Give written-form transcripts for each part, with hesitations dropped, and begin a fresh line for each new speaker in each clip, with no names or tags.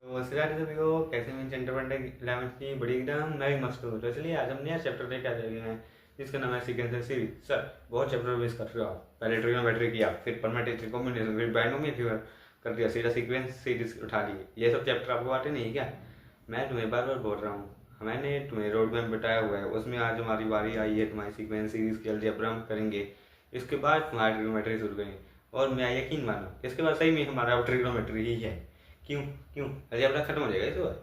तो सिराज सभी को कैसे में सेंटर पढ़ने 11th की बड़ी एग्जाम नई मस्त हो। तो चलिए आज हम नया चैप्टर लेके आ जाएंगे हैं जिसका नाम है सीक्वेंसर सीरीज। सर बहुत चैप्टर मिस कर रहे हो आप। पहले ट्रिग्नोमेट्री किया, फिर परमेट्रिक कॉम्बिनेशन, फिर बायनोमियल फिगर कर दिया, सीधा सीक्वेंस सीरीज उठा ली। ये सब चैप्टर आपको आते नहीं क्या? मैं तुम्हें बार बार बोल रहा हूँ, मैंने तुम्हें रोड मैप बताया हुआ है, उसमें आज हमारी बारी आई है तुम्हारी सीक्वेंस सीरीज की अलजेब्रा हम करेंगे। इसके बाद तुम्हारी ट्रिग्नोमेट्री शुरू करेंगे और मैं यकीन मानो इसके बाद सही में हमारा ट्रिग्नोमेट्री ही है। क्यों क्यों अलजेब्रा खत्म हो जाएगा इस बार?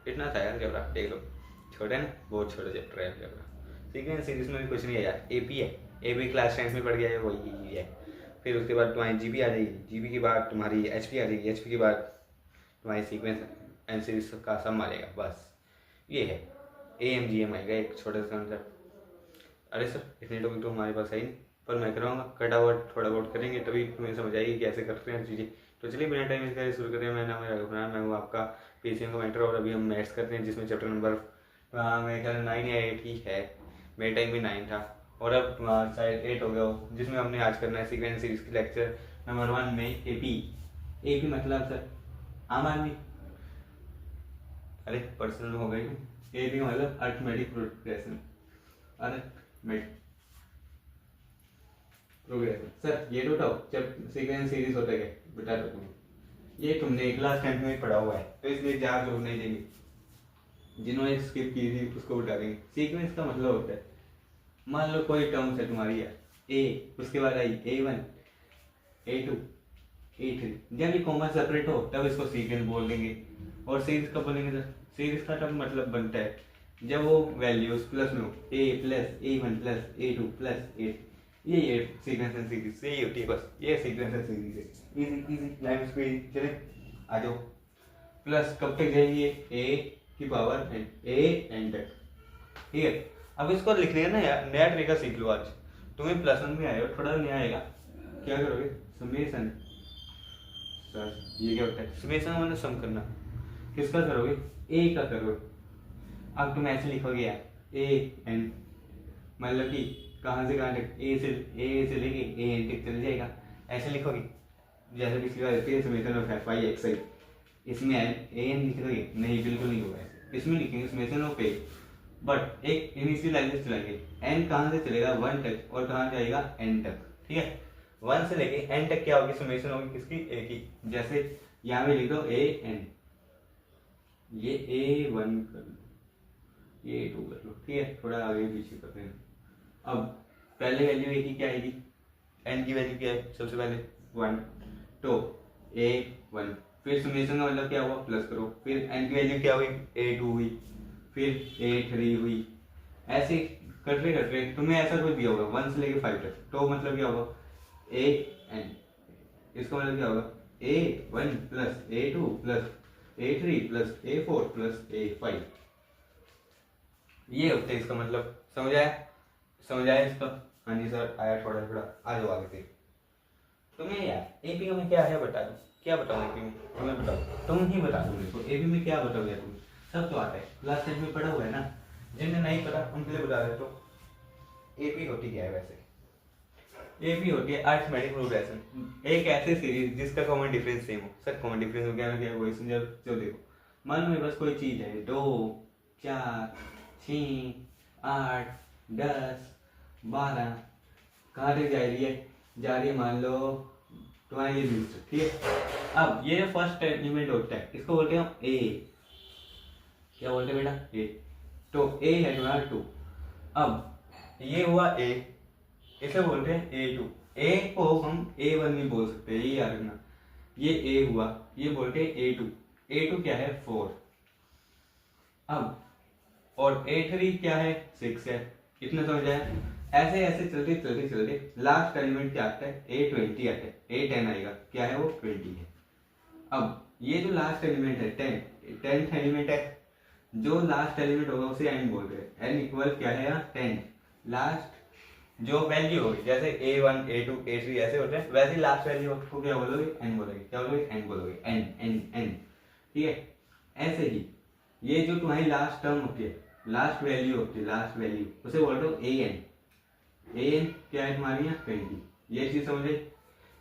इतना था यार अलजेब्रा, देख लो। छोटा है ना, बहुत छोटा चैप्टर है अलजेब्रा। सीक्वेंस सीरीज में भी कुछ नहीं है यार, एपी है। एपी क्लास 10 में पढ़ गया है, वही है। फिर उसके बाद तुम्हारी जीबी आ जाएगी, जीबी के बाद तुम्हारी एचपी आ जाएगी, एचपी के बाद तुम्हारी सीक्वेंस एंड सीरीज का सम आएगा। बस ये है, एएमजीएम आएगा एक छोटा सा कंसेप्ट। अरे सर इतने टॉपिक तो हमारे पास है ही नहीं, पर मैं कराऊंगा कट आउट थोड़ा बहुत करेंगे तभी तुम्हें समझ आएगी कैसे करते हैं चीज़ें। तो चलिए बिना टाइम इसका शुरू करते हैं। मेरा नाम है राघव, मैं हूँ आपका पीसीएम का मेंटर और अभी हम मैथ्स करते हैं जिसमें चैप्टर नंबर मेरे ख्याल 9 या 8 ही है। मेरे टाइम में 9 था और अब तुम्हारा शायद 8 हो गया हो, जिसमें हमने आज करना है सीक्वेंस सीरीज की लेक्चर नंबर 1 में एपी। एपी मतलब सर आम आदमी, अरे पर्सनल हो गई। एपी मतलब arithmetic progression, arithmetic progression. Sir ये तो उठाओ जब सीक्वेंस सीरीज होता है बता दो तुम्हें, ये तुमने क्लास 10 में पढ़ा हुआ है तो इसलिए जार जोड़ नहीं देंगे। जिन्होंने स्किप की थी उसको बता देंगे। सीक्वेंस का मतलब होता है, मान लो कोई टर्म्स है तुम्हारी है ए, उसके बाद आई A1 A2 A3, जब ये कॉमन सेपरेट हो तब इसको सीक्वेंस बोल देंगे। और सीरीज कब बोलेंगे सर? सीरीज का टर्म मतलब बनता है जब वो वैल्यूज प्लस में हो, A plus A1 plus A2 plus A3। ये सीक्वेंस एंड सीरीज यही होती है, बस ये सीक्वेंस एंड सीरीज है। Easy easy line square. चले आ जाओ। प्लस कब तक जाएगी? ए की पावर एन तक, ठीक है। अब इसको लिखने का ना यार नया तरीका सीख लो आज। तुम्हें प्लस वन में आए हो, थोड़ा नया आएगा। क्या करोगे? समेशन। सर ये क्या होता है? समेशन मतलब सम करना। किसका करोगे? ए का करोगे। अब तुम ऐसे लिखोगे यार ए एन, मतलब कि कहाँ से कहाँ तक? ए से लेके ए एन तक चल जाएगा। ऐसे लिखोगे जैसे पिछली बार होती है summation of F I X I. इसमें ए एन लिख दोगे? नहीं, बिल्कुल नहीं होगा ऐसे। इसमें लिखेंगे समेशन ऑफ ए, बट एक इनिशियलाइजर चलाएंगे। एन कहाँ से चलेगा? 1 तक, और कहाँ जाएगा? एन तक, ठीक है। 1 से लेके एन तक क्या होगी? समेशन होगी किसकी? ए की। जैसे यहाँ पे लिख दो ए एन, ये A1 कर लो, ये A2 कर लो, ठीक है। थोड़ा आगे पीछे करते हैं। अब पहले वैल्यू ए की क्या आएगी? एन की वैल्यू क्या है? सबसे पहले 1, तो A1, फिर समेशन का मतलब क्या हुआ? प्लस करो, फिर एन की वैल्यू क्या हुई? A2 हुई, फिर A3 हुई। ऐसे करते करते तुम्हें ऐसा कुछ दिया होगा 1 से लेके 5 तक, तो मतलब क्या होगा? AN, इसका मतलब क्या होगा? A1 plus A2 plus A3 plus A4 plus A5। ये होता है इसका मतलब। समझ आया? समझ आया इसका? हाँ जी सर आया, थोड़ा थोड़ा। आ जाओ आगे फिर। तुम्हें यार एपी में क्या है बता दो। क्या बताओ एपी में? तुम्हें बताओ, तुम ही बता दो मेरे को एपी में क्या बताओगे तुम? सब तो आता है, क्लास 10 में पढ़ा हुआ है ना। जिन्हें नहीं पता उनके लिए बता रहे। तो एपी होती क्या है वैसे? एपी होती है अरिथमेटिक प्रोग्रेशन, एक ऐसी सीरीज जिसका कॉमन डिफरेंस सेम हो। सर कॉमन डिफरेंस हो क्या है? वही समझो। जो देखो, मान लो मेरे पास कोई चीज है 2 4 6 8 10 12, कहाँ तक जा रही है? जा रही है मान लो तुम्हारी ये लिस्ट, ठीक है। अब ये फर्स्ट एलिमेंट होता है, इसको बोलते हैं हम ए। क्या बोलते हैं बेटा? ए। तो ए है तुम्हारा 2। अब ये हुआ ए, इसे बोलते हैं A2। ए को हम A1 भी बोल सकते हैं, ये याद रखना। ये ए हुआ, ये बोलते हैं A2। A2 क्या है? 4। अब और A3 क्या है? 6 है। इतना समझ आया? ऐसे ऐसे चलते चलते चलते लास्ट एलिमेंट क्या आता है? A20 आता है। A10 आएगा, क्या है वो? 20 है। अब ये जो लास्ट एलिमेंट है 10th एलिमेंट है, जो लास्ट एलिमेंट होगा उसे n बोल रहे हैं। n इक्वल क्या है यहाँ? 10। लास्ट जो वैल्यू होगी, जैसे A1 A2 A3 ऐसे होते हैं, वैसे ही लास्ट वैल्यू को क्या बोलोगे? n बोलोगे। क्या बोलोगे? n बोलोगे। n n n, ठीक है। ऐसे ही ये जो तुम्हारी लास्ट टर्म होती है, लास्ट वैल्यू होती है, लास्ट वैल्यू उसे बोल दो an। an क्या है तुम्हारी यहाँ? 20। ये चीज समझ आई?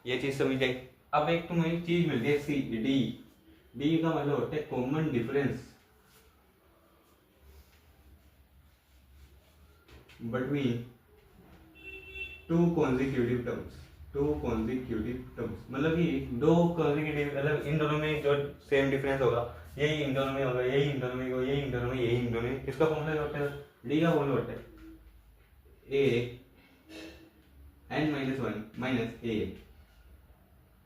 ये चीज समझ आई। अब एक तुम्हें चीज मिलती है C D, डी का मतलब होता है common difference between two consecutive terms. मतलब कि दो कॉन्जिक्यूटिव, मतलब इन दोनों में जो सेम डिफरेंस होगा यही इन दोनों में होगा, यही इन दोनों में होगा, यही इन दोनों में, यही इन दोनों में। इसका फॉर्मूला होता है, डी का फॉर्मूला होता है A N minus one minus A N,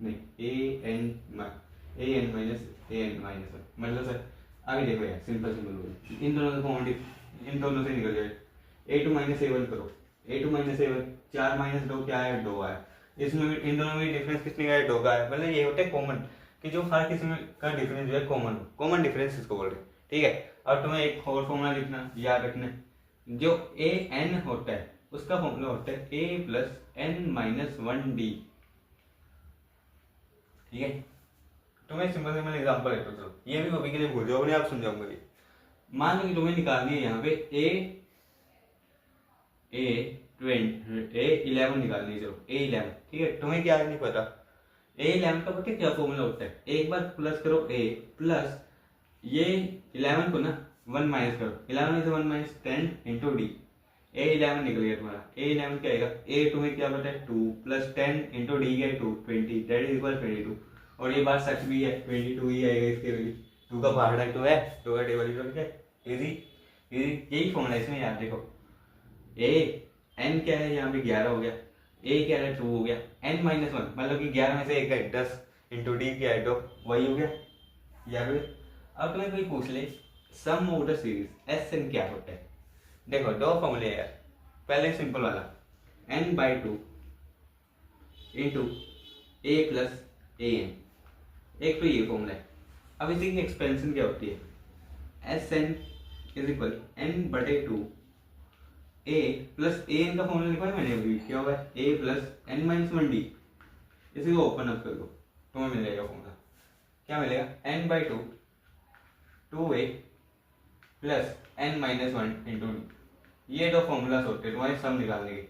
नहीं ए एन माइनस वन। मतलब सर आगे देखो यार, सिंपल बोल, इन दोनों का फॉर्मूला इन दोनों से निकल जाए। A two minus A one करो, A two minus A one, 4 minus 2 क्या है, 2 है। इसमें इन दोनों में डिफरेंस किसने का है, 2 का है। मतलब ये होता है कॉमन, कि जो हर किसी में का डिफरेंस जो है कॉमन डिफरेंस इसको बोल रहे हैं, ठीक है। अब तुम्हें एक और फॉर्मूला लिखना, याद रखना, जो ए एन होता है उसका फॉर्मूला होता है A plus N minus one D, ठीक है। तुम्हें सिंपल एग्जाम्पल लेता हूँ, चलो ये भी कभी के लिए भूल जाओ, अपने आप समझाऊंगा ये। मान लो कि तुम्हें निकालनी है यहाँ पे A11 निकालनी है, चलो A11, ठीक है। तुम्हें क्या नहीं पता, A11 का पता क्या फॉर्मूला होता है, एक बार प्लस करो A प्लस ये 11 को ना 1 माइनस करो, 11 में से 1 माइनस 10 इंटू डी, A11 निकल गया तुम्हारा। A11 क्या आएगा, A तुम्हें क्या पता है 2 प्लस 10 इंटू डी क्या है 2, 20, दैट इज इक्वल 22। और ये बात सच भी है, 22 ही आएगा इसके वैल्यू, 2 का पहाड़ा तो है, 2 का टेबल है, इजी इजी। यही फॉर्मूला इसमें याद देखो, ए एन क्या है यहाँ पे 11 हो गया, ए क्या है 2 हो गया, एन माइनस वन मतलब कि 11 में से एक है 10 इंटू डी क्या है 2, वही हो गया याद हो। अब तुम्हें कोई पूछ ले sum of the series S N क्या होता है, देखो दो फॉर्मूले यार। पहले सिंपल वाला n by two into a plus A n, एक तो ये फॉर्मूला है। अब इसी की एक्सपेंशन क्या होती है, S N is equal N बटे two A plus A N का फॉर्मूला लिखा है मैंने अभी, क्या होगा A plus N minus one D. इसी को ओपन अप कर दो, तुम्हें मिल जाएगा फॉर्मूला, क्या मिलेगा n by two 2a plus N minus one into D. ये दो फॉर्मूलाज होते हैं तुम्हारे सम निकालने के,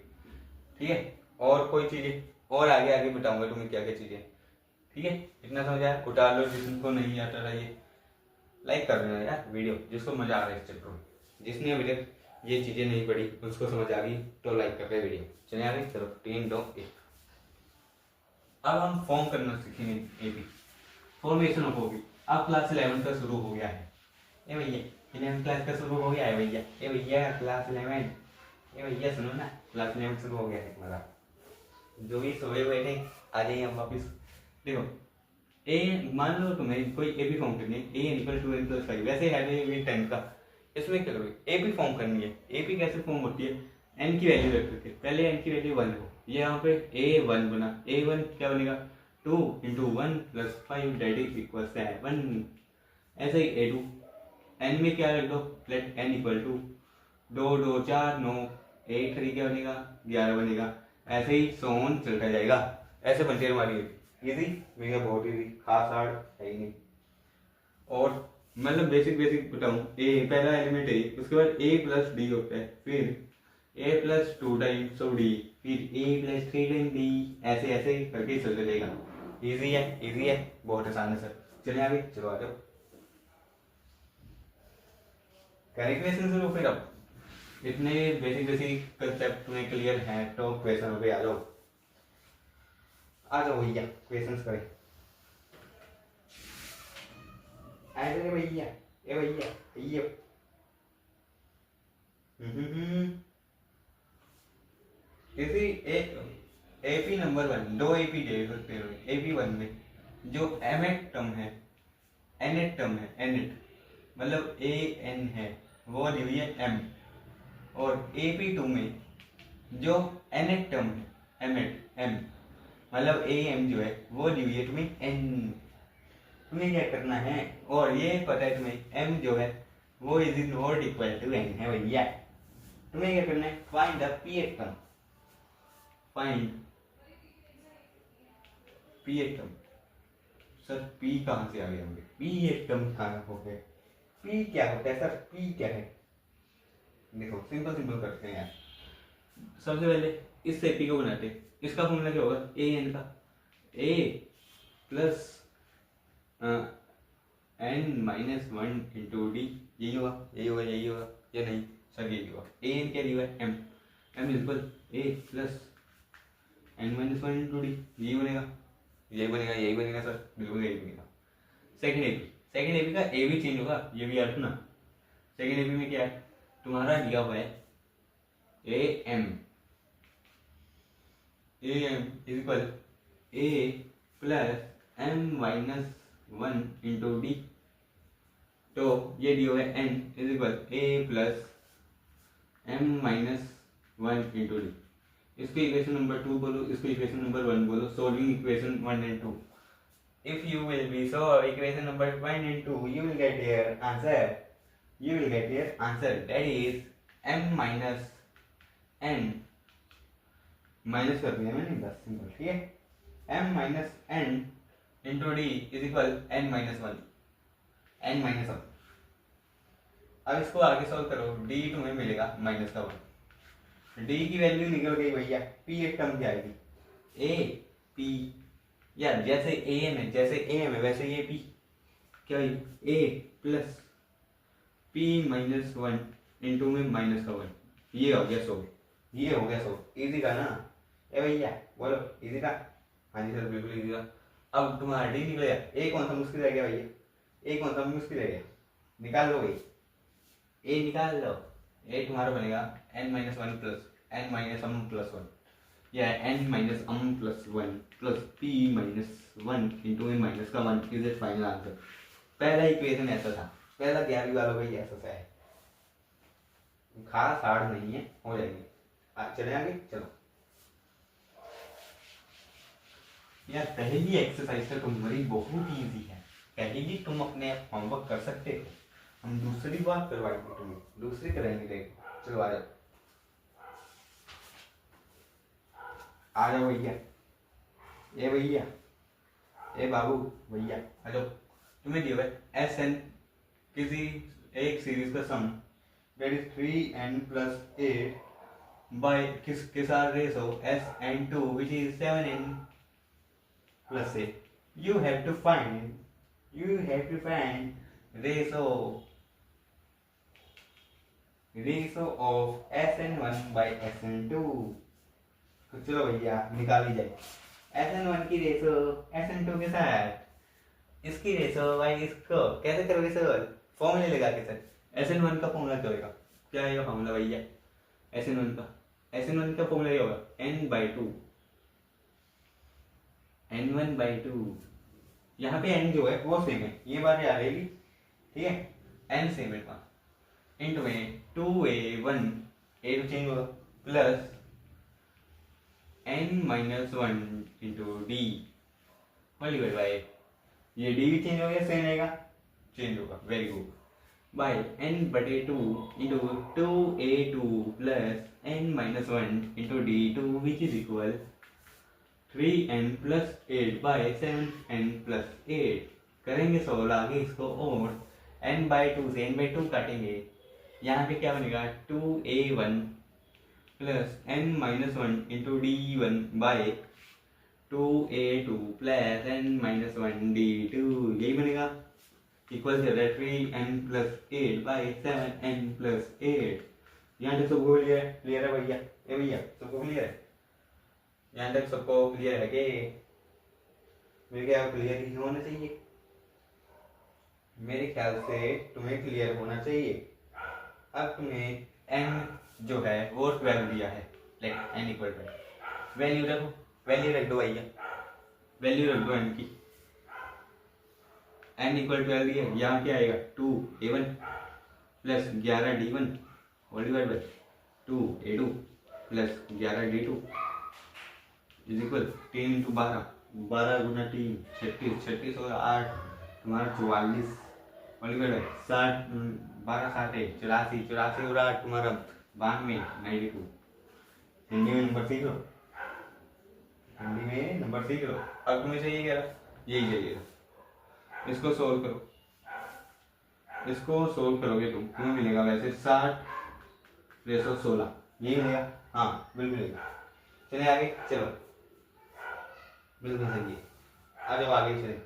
ठीक है। और कोई चीजें और आगे आगे बताऊंगा तुम्हें क्या क्या चीजें, ठीक है। इतना समझ आया, उठा लो जिसको नहीं आता था ये लाइक कर देना यार वीडियो, जिसको मजा आ रहा है इस चैप्टर में। जिसने अभी तक ये चीजें नहीं पढ़ी उसको समझ आ गई तो लाइक कर रहे वीडियो, चले आ गई। चलो 3 2 1। अब हम फॉर्म करना सीखेंगे एपी, फॉर्मेशन ऑफ ओपी। अब क्लास 11 का शुरू हो गया है, ए भैया 11 क्लास का शुरू हो गया है भैया, ए भैया क्लास 11, ए भैया सुनो ना क्लास 11 शुरू हो गया है हमारा। जो भी सोए हुए थे आ जाइए हम वापिस। देखो ए मान लो तुम्हें कोई एपी फॉर्म करनी है, ए इक्वल टू एन प्लस 5, वैसे है ये 10 का। इसमें क्या करोगे, एपी फॉर्म करनी है। एपी कैसे फॉर्म होती है, एन की वैल्यू रख करके, पहले एन की वैल्यू 1 हो, ये यहाँ पे A1 बना, A1 क्या बनेगा 2 into 1 plus 5 that is equal 7। ऐसे ही A2 एन में क्या रख दो, लेट एन इक्वल टू 2 2 4 9, 8 3 क्या बनेगा 11 बनेगा। ऐसे ही सोन चलता जाएगा, ऐसे बनती है हमारी इजी भैया, बहुत इजी, खास हार्ड है ही नहीं। और मतलब बेसिक बताऊं, ए पहला एलिमेंट है, उसके बाद ए प्लस डी होता है, फिर ए प्लस 2 टाइम्स ऑफ डी, फिर ए प्लस 3 टाइम्स डी, ऐसे ऐसे करके चलते जाएगा। इजी है बहुत आसान है सर। चलिए आगे चलो आ जाओ, क्वेश्चन शुरू। फिर अब इतने बेसिक कंसेप्ट में क्लियर है तो क्वेश्चन पे आ जाओ भैया, क्वेश्चंस करें। अरे भैया ए भैया ये किसी एपी नंबर 1 दो एपी दे सकते हो। एपी 1 में जो एमेट टर्म है, एनेट टर्म है, एनेट मतलब ए एन है वो दिया एम, और एपी 2 में जो एनेट टर्म है एमेट एम मतलब ए एम जो है वो दिया तुम्हें एन। तुम्हें क्या करना है, और ये पता है तुम्हें m जो है वो is not equal to n है भैया। तुम्हें क्या करना है, find the pth term, find pth term. Sir p कहाँ से आ गया, मुझे pth टर्म कहाँ हो गए, p क्या होता है सर, p क्या है। देखो सिंपल करते हैं यार। सबसे पहले इस p को बनाते हैं, इसका फॉर्मूला क्या होगा, a n का, a plus n-1 into D, यही होगा यही होगा यही होगा या नहीं सर यही होगा। ए एन क्या दिया है m equal a plus n-1 into D, यही बनेगा यही बनेगा सर, बिल्कुल यही बनेगा। सेकंड एपी का ए भी चेंज होगा, ये भी याद ना। सेकंड एपी में क्या है तुम्हारा दिया हुआ है a m is equal A plus m-1 into d, तो ये दिया हुआ है n is equal A plus m-1 into d. इसको इक्वेशन नंबर 2 बोलो, इसको इक्वेशन नंबर 1 बोलो। Solving equation 1 and 2, if you will be solve equation number 1 and 2, you will get your answer that is m minus n minus कर दिया मैंने बस simple, ठीक है। m minus n into d is equal n minus 1 n minus 1। अब इसको आगे solve करो, d तुम्हें मिलेगा माइनस का 1, d की वैल्यू निकल गई भैया, p एक टर्म क्या आएगी a p, यार जैसे ए एम है वैसे ये p क्या है a plus p minus 1 into में माइनस का 1, ये हो गया 100, ये हो गया 100। इजी का ना ए भैया, बोलो इजी का? हाँ जी सर बिल्कुल इजी का। अब तुम्हारा डी निकल गया, ए कौन सा मुश्किल रह गया भैया, ए कौन सा मुश्किल रह गया, निकाल लो भाई, ए निकाल लो। ए तुम्हारा बनेगा n-1 प्लस n-m प्लस 1 या n-m plus 1 plus p minus 1 into में माइनस का 1 इज इट फाइनल आंसर। पहला इक्वेशन ऐसा था, पहला 11वीं वालों का ही ऐसा सा है, खास हार्ड नहीं है, हो जाएंगे। चले आगे चलो यार, पहली एक्सरसाइज तो तुम्हारी बहुत इजी है, पहली तुम अपने होमवर्क कर सकते हो, हम दूसरी बात करवाएंगे तुम्हें, दूसरी करेंगे। देखो चलो आ जाओ भैया, ए भैया ए बाबू भैया आ जाओ। तुम्हें दिया है एस एन किसी एक सीरीज का sum that is 3n plus 8 by किसके साथ ratio SN2 which is 7n plus 8। you have to find ratio of SN1 by SN2। तो चलो भैया निकाली जाए SN1 की रेशो SN2 के साथ, इसकी रेशो बाय इसको कैसे करोगे सर, फॉर्मूले लगा के सर। SN1 का फॉर्मूला क्या होगा, क्या आएगा फॉर्मूला भैया SN1 का फॉर्मूला क्या होगा n/2 n1/2। यहाँ पे n जो है वो सेम है, ये बात याद रहेगी, ठीक है। n सेम है इंटू में 2a1 a तो चेंज होगा plus n-1 into d multiply by, ये डी भी चेंज हो गया, सेम रहेगा, चेंज होगा, very good, by n/2 into 2a2 plus n-1 into d2 which is equal 3n plus 8 by 7n plus 8। करेंगे 16 आगे इसको, और n/2 से n/2 काटेंगे, यहाँ पे क्या बनेगा 2a1 plus n-1 into d1 bye 2a2 plus n-1 d2, यही बनेगा, इक्वल से 3n plus 8 by 7n plus 8। यहाँ तक सबको क्लियर है भैया, ए भैया सबको क्लियर है, यहाँ तक सबको क्लियर है कि मेरे ख्याल क्लियर ही होना चाहिए, मेरे ख्याल से तुम्हें क्लियर होना चाहिए। अब तुम्हें n जो है वो 12 दिया है, like n equal to value रखो, वैल्यू रख दो भैया, वैल्यू रख दो n की, n इक्वल 12 दिया, यहाँ क्या आएगा 2a1 plus 11d1 whole divide by 2a2 plus 11d2 is equal 3 into 12 गुना 3 36 और 8 तुम्हारा 44 होल डिवाइड बाय 60 12 7 84 और 8 तुम्हारा 92 92। हिंदी में नंबर सीख लो, हिंदी में नंबर सीख लो। अब तुम्हें चाहिए क्या, यही चाहिए, इसको सोल्व करो, इसको सोल्व करोगे तुम्हें मिलेगा वैसे 60/16, यही मिलेगा, हाँ बिल्कुल मिलेगा। चले आगे चलो, बिल्कुल सही है, आ जाओ आगे चले।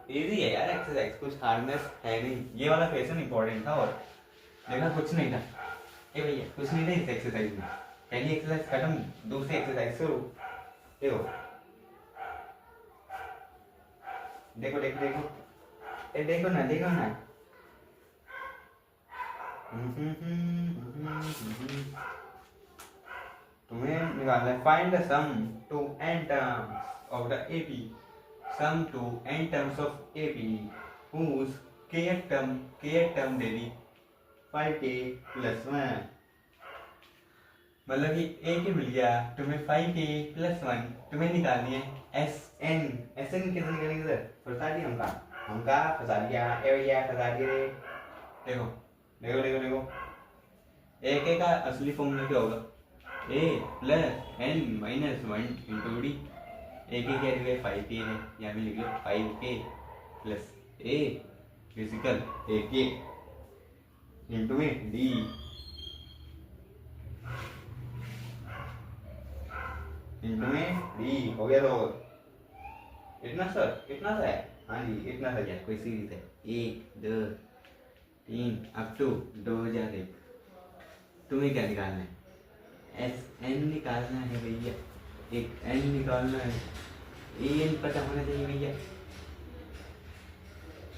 इजी है यार एक्सरसाइज, कुछ हार्डनेस है नहीं। ये वाला क्वेश्चन इंपॉर्टेंट था और देखा कुछ नहीं था। ए भैया कुछ नहीं था इस एक्सरसाइज में। पहली एक्सरसाइज खत्म, दूसरी एक्सरसाइज शुरू। देखो देखो देखो देखो ए देखो ना, देखो ना। तुम्हें निकालना है find the sum to n terms of the AP, sum to n terms of AP whose kth term दे दी 5k plus 1। मतलब कि a के मिल गया तुम्हें 5k plus 1, तुम्हें निकालनी है sn। sn कैसे निकालेंगे सर? फंसा दिया हमका फंसा दिया, ए भैया फंसा दिए। देखो देखो देखो देखो a का असली फॉर्मूला क्या होगा? a plus n minus 1 into D. a की क्या जगह 5k है, यहाँ भी लिख लो 5k plus a physical ak into में डी। इंटू में डी हो गया। तो इतना सर, इतना सा है? हाँ जी इतना सा क्या, कोई सीरीज है 1 2 3 अप टू 2001। तुम्हें क्या निकालना है? एस एन निकालना है भैया, एक एन निकालना है। ए एन पता होना चाहिए भैया।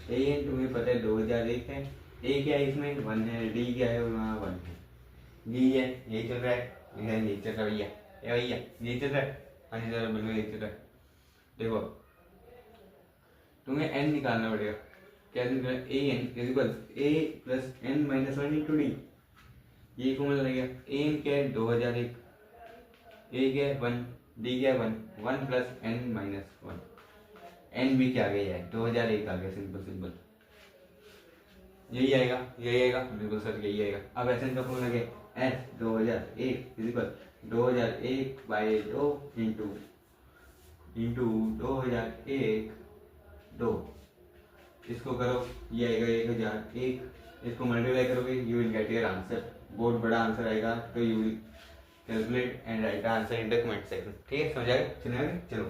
ए एन तुम्हें पता है 2001 है। ए क्या है इसमें 1 है, डी क्या है वहाँ 1 है, डी है यही चल रहा है, यही चल रहा है भैया। ए भैया यही चल रहा है? हाँ जी सर बिल्कुल यही चल रहा है। देखो तुम्हें एन निकालना पड़ेगा। क्या निकालना? A N equal A plus N minus 1 into D. ये फॉर्मूला लगेगा। ए एन क्या है 2001, ए क्या है 1, डी क्या है 1, 1 प्लस एन माइनस 1। एन भी क्या आ गया है 2001 आ गया, सिंपल सिंपल यही आएगा, यही आएगा बिल्कुल सर, यही आएगा। अब एस एन का फॉर्मूला क्या है? S 2001 equal 2001 by 2 into 2001 2। इसको करो ये आएगा 1001, इसको मल्टीप्लाई करोगे you will get your answer. बहुत बड़ा आंसर आएगा तो you will calculate and right answer in the comment section. ठीक है समझ आएगा? चलिए चलो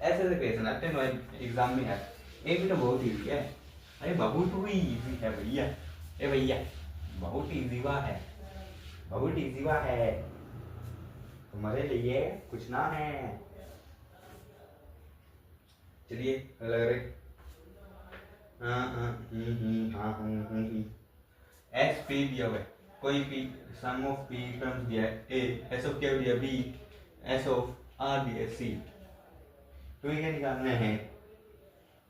ऐसे ऐसे क्वेश्चन आते हैं एग्जाम में यार। एक भी तो बहुत इजी है, अरे बहुत ही इजी है भैया। ए भैया बहुत इजी हुआ है, बहुत इजी हुआ है, तुम्हारे लिए कुछ ना है। चलिए लग रहे एस पी दिया हुआ है, कोई p sum of p terms दिया है, ए एस ऑफ क्या दिया बी, एस ऑफ आर दिया सी। तुम्हें क्या निकालना है?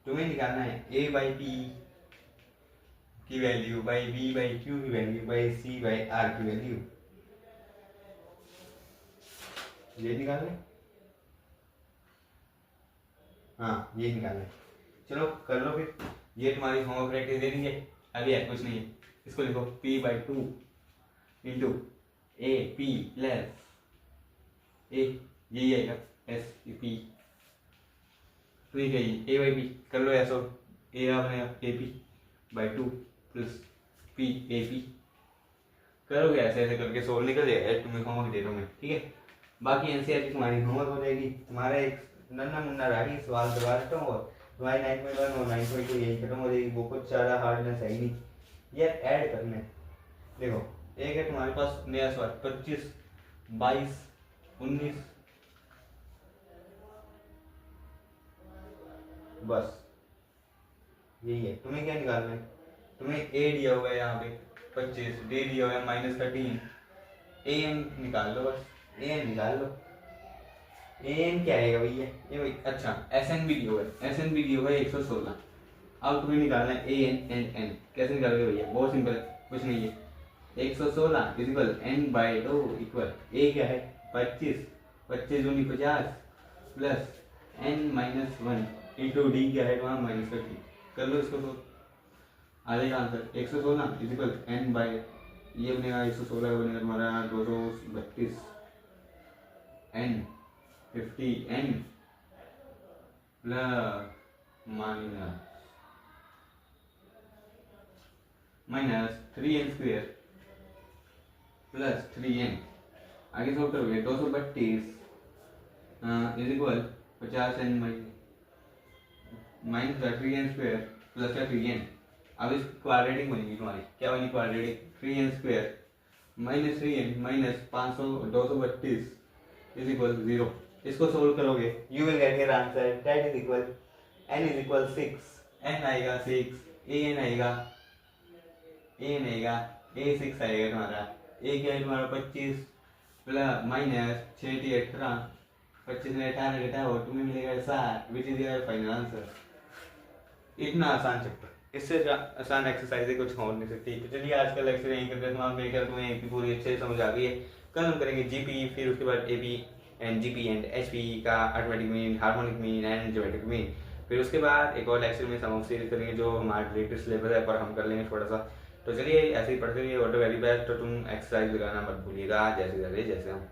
तुम्हें निकालना है ए बाई पी की value by B by Q की value by C by R की वैल्यू। ये निकालना है, हाँ ये निकालना है। चलो कर लो फिर, ये तुम्हारी होमवर्क प्रैक्टिस दे दीजिए। अभी है कुछ नहीं है, इसको लिखो p by 2 into A P plus A, यही आएगा एस पी। तो ये क्या, ए बाई पी कर लो, ऐसा ए आपने A P by 2 plus P A P करोगे। ऐसे ऐसे करके सोल्व निकल जाएगा, तुम्हें होमवर्क दे दूँ मैं, ठीक है। बाकी एनसीईआरटी तुम्हारी होमवर्क हो जाएगी। तुम्हारा एक नन्ना मुन्ना राही सवाल करवा देता हूँ और तुम्हारी 9.1 और 9.2 यही खत्म हो जाएगी। वो कुछ ज़्यादा हार्डनेस है ही नहीं यार, ऐड करने। देखो एक है तुम्हारे पास नया सवाल 25 22 19, बस यही है। तुम्हें क्या निकालना है? तुम्हें ए दिया हुआ है यहाँ पे 25, डी दिया हुआ है -13, ए एन निकाल लो, बस ए एन निकाल लो। ए एन क्या आएगा भैया? ये भाई अच्छा एस एन भी दिया हुआ है, एस एन भी दिया हुआ है 116। अब तुम्हें निकालना है ए एन एंड एन। कैसे निकालोगे भैया? बहुत सिंपल है, कुछ नहीं है। 116 equal n by 2 equal a क्या है 25, 25 दूनी 50 plus N minus 1 into d क्या है वहाँ -30। कर लो इसको तो आ जाएगा आंसर 116 इक्वल एन बाई, ये बनेगा 116 बनेगा तुम्हारा 232 n 50 n plus minus 3n square plus 3n। आगे सॉल्व करोगे 232 इज इक्वल 50n माइनस का 3n² प्लस का 3n। अब इस क्वाड्रेटिक बनेगी तुम्हारी, क्या बनी quadratic, 3n² minus 3n minus 500 232 is equal 0। इसको सोल्व करोगे you will get your answer, that is equal n is equal 6, n आएगा 6, an आएगा a 6 आएगा तुम्हारा, a क्या है तुम्हारा 25 प्लस माइनस 6 18, 25 में 18 घटाओ तुम्हें मिलेगा 7, which is your final answer. इतना आसान चैप्टर, इससे आसान एक्सरसाइज कुछ हो नहीं सकती। तो चलिए आज का लेक्चर यहीं करते हैं। मेरे ख्याल तुम्हें एपी पूरी अच्छे से समझ आ गई है। कल हम करेंगे जीपी, फिर उसके बाद AP and GP and HP का arithmetic mean, harmonic mean and geometric mean. फिर उसके बाद एक और लेक्चर में सम ऑफ सीरीज करेंगे जो हमारा रिलेटेड सिलेबस है, पर हम कर लेंगे थोड़ा सा। तो चलिए ऐसे ही पढ़ते रहिए, ऑटो वेरी बेस्ट। तो तुम एक्सरसाइज लगाना मत भूलिएगा, जैसे हम